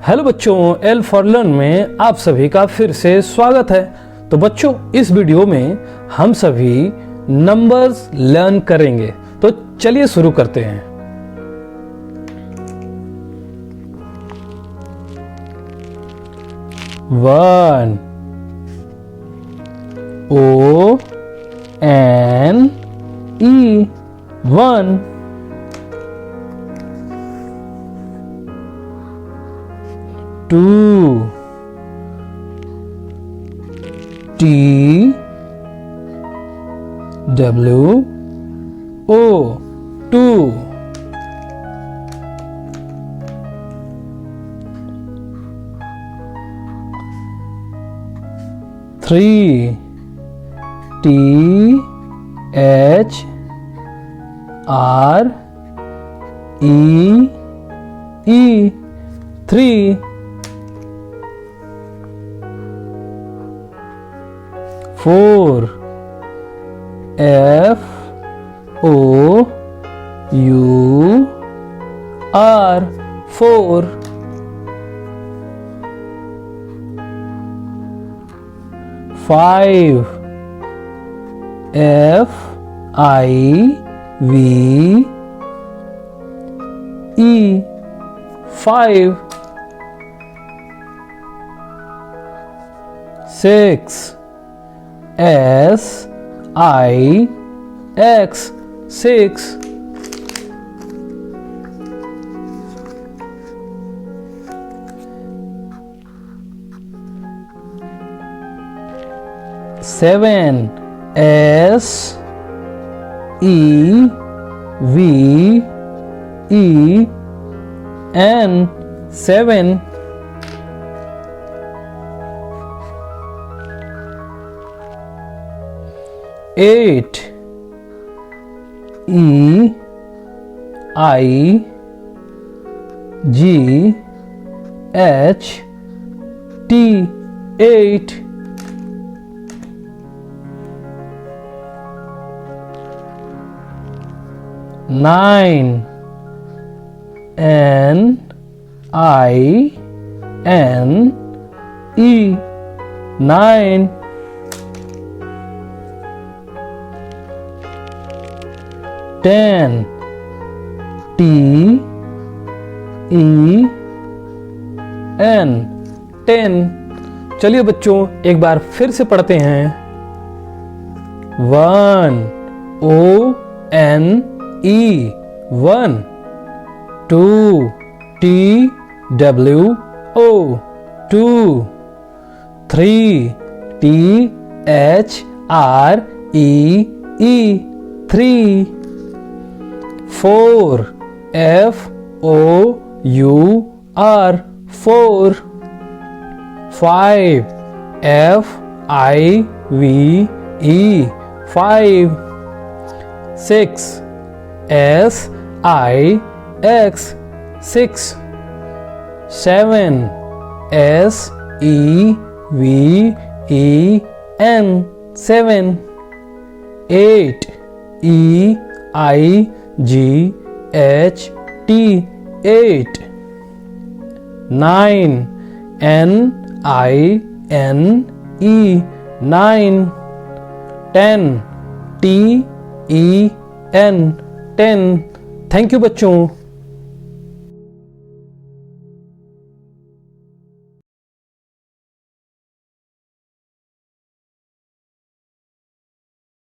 Hello बच्चों, L for learn में आप सभी का फिर से स्वागत है। तो बच्चों, इस वीडियो में हम सभी नंबर्स लर्न करेंगे। तो चलिए शुरू करते हैं। One, O N E, one. Two, T W O, two। Three, T H R E E, three। Four, F O U R, four। Five, F I V E, five। Six, S I X, six। Seven, S E V E N, seven। Eight, E I G H T, eight। Nine, N I N E, nine। Ten, T E N, ten। चलिए बच्चों, एक बार फिर से पढ़ते हैं। One, O N E, one. Two, T W O, two. Three, T H R E E, three. Four, F O U R, four। Five, F I V E, five। Six, S I X, six। Seven, S E V E N, seven। Eight, E I G H T, eight। Nine, N I N E, nine। Ten, T E N, ten। Thank you बच्चों।